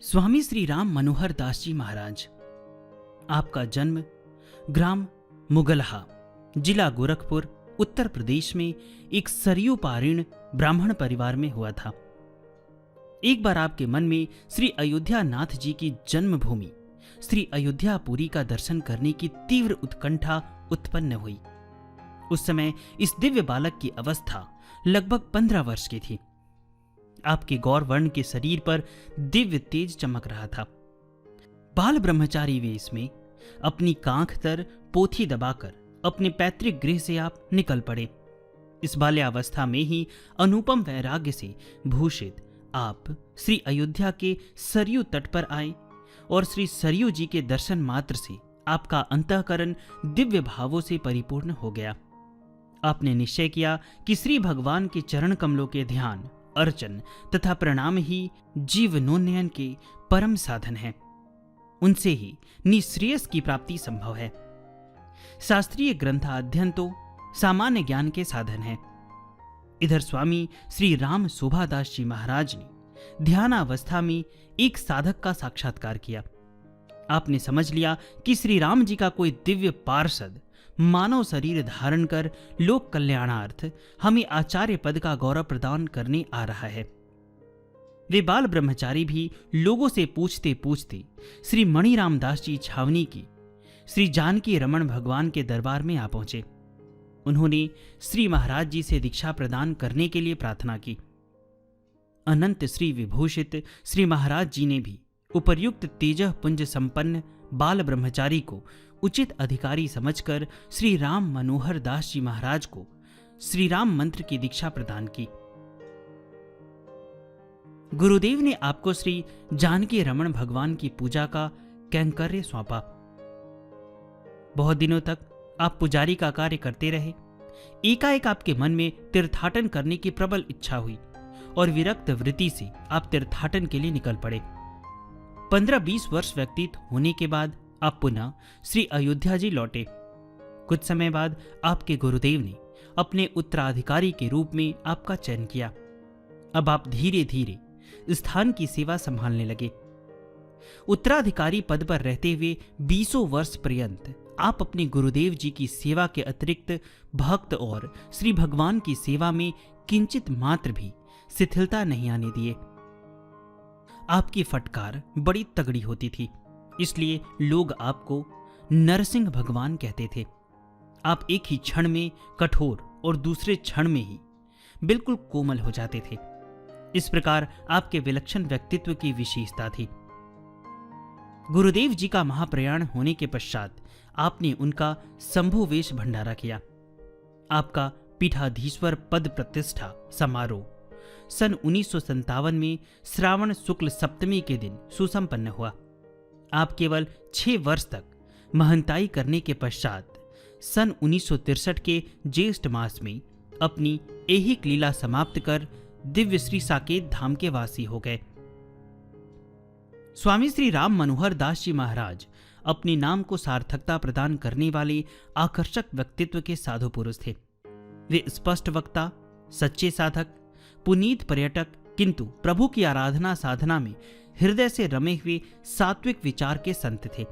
स्वामी श्री राम मनोहर दास जी महाराज। आपका जन्म ग्राम मुगलहा, जिला गोरखपुर, उत्तर प्रदेश में एक सरयू पारीण ब्राह्मण परिवार में हुआ था। एक बार आपके मन में श्री अयोध्या नाथ जी की जन्मभूमि श्री अयोध्यापुरी का दर्शन करने की तीव्र उत्कंठा उत्पन्न हुई। उस समय इस दिव्य बालक की अवस्था लगभग 15 वर्ष की थी। आपके गौर वर्ण के शरीर पर दिव्य तेज चमक रहा था। बाल ब्रह्मचारी वेश में अपनी कांख तर पोथी दबाकर अपने पैतृक गृह से आप निकल पड़े। इस बाल्यावस्था में ही अनुपम वैराग्य से भूषित आप श्री अयोध्या के सरयू तट पर आए और श्री सरयू जी के दर्शन मात्र से आपका अंतःकरण दिव्य भावों से परिपूर्ण हो गया। आपने निश्चय किया कि श्री भगवान के चरण कमलों के ध्यान, अर्चन तथा प्रणाम ही जीवनोन्नयन के परम साधन हैं। उनसे ही निःश्रेयस की प्राप्ति संभव है। शास्त्रीय ग्रंथाध्ययन तो सामान्य ज्ञान के साधन है। इधर स्वामी श्री राम शोभादास जी महाराज ने ध्यानावस्था में एक साधक का साक्षात्कार किया। आपने समझ लिया कि श्री राम जी का कोई दिव्य पार्षद मानव शरीर धारण कर लोक कल्याणार्थ हमें आचार्य पद का गौरव प्रदान करने आ रहा है। वे बाल ब्रह्मचारी भी लोगों से पूछते पूछते श्री मणिराम दास जी छावनी की श्री जानकी रमण भगवान के दरबार में आ पहुंचे। उन्होंने श्री महाराज जी से दीक्षा प्रदान करने के लिए प्रार्थना की। अनंत श्री विभूषित श्री महाराज जी ने भी उपर्युक्त तेजः पुंज संपन्न बाल ब्रह्मचारी को उचित अधिकारी समझकर श्री राम मनोहर दास जी महाराज को श्री राम मंत्र की दीक्षा प्रदान की। गुरुदेव ने आपको श्री जानकी रमण भगवान की पूजा का कैंकर्य सौंपा। बहुत दिनों तक आप पुजारी का कार्य करते रहे। एकाएक आपके मन में तीर्थाटन करने की प्रबल इच्छा हुई और विरक्त वृत्ति से आप तीर्थाटन के लिए निकल पड़े। 15-20 वर्ष व्यतीत होने के बाद आप पुनः श्री अयोध्या जी लौटे। कुछ समय बाद आपके गुरुदेव ने अपने उत्तराधिकारी के रूप में आपका चयन किया। अब आप धीरे धीरे स्थान की सेवा संभालने लगे। उत्तराधिकारी पद पर रहते हुए 20 वर्ष पर्यंत आप अपने गुरुदेव जी की सेवा के अतिरिक्त भक्त और श्री भगवान की सेवा में किंचित मात्र भी शिथिलता नहीं आने दिए। आपकी फटकार बड़ी तगड़ी होती थी, इसलिए लोग आपको नरसिंह भगवान कहते थे। आप एक ही क्षण में कठोर और दूसरे क्षण में ही बिल्कुल कोमल हो जाते थे। इस प्रकार आपके विलक्षण व्यक्तित्व की विशेषता थी। गुरुदेव जी का महाप्रयाण होने के पश्चात आपने उनका शंभुवेश भंडारा किया। आपका पीठाधीश्वर पद प्रतिष्ठा समारोह सन 1957 में श्रावण शुक्ल सप्तमी के दिन सुसंपन्न हुआ। आप केवल 6 वर्ष तक महंताई करने के पश्चात सन 1963 के ज्येष्ठ मास में अपनी ऐहिक लीला समाप्त कर दिव्य श्री साकेत धाम के वासी हो गए। स्वामी श्री राम मनोहर दास जी महाराज अपने नाम को सार्थकता प्रदान करने वाले आकर्षक व्यक्तित्व के साधु पुरुष थे। वे स्पष्ट वक्ता, सच्चे साधक, पुनीत पर्यटक, किंतु प्रभु की आराधना साधना में हृदय से रमे हुए सात्विक विचार के संत थे।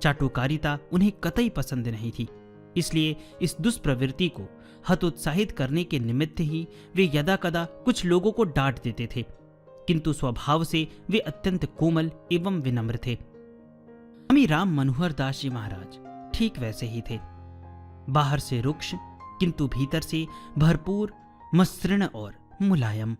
चाटुकारिता उन्हें कतई पसंद नहीं थी, इसलिए इस दुष्प्रवृत्ति को हतोत्साहित करने के निमित्त ही वे यदा कदा कुछ लोगों को डांट देते थे, किंतु स्वभाव से वे अत्यंत कोमल एवं विनम्र थे। स्वामी राम मनोहर दास जी महाराज ठीक वैसे ही थे। बाहर से रुक्ष किंतु भीतर से भरपूर, मसृण और मुलायम।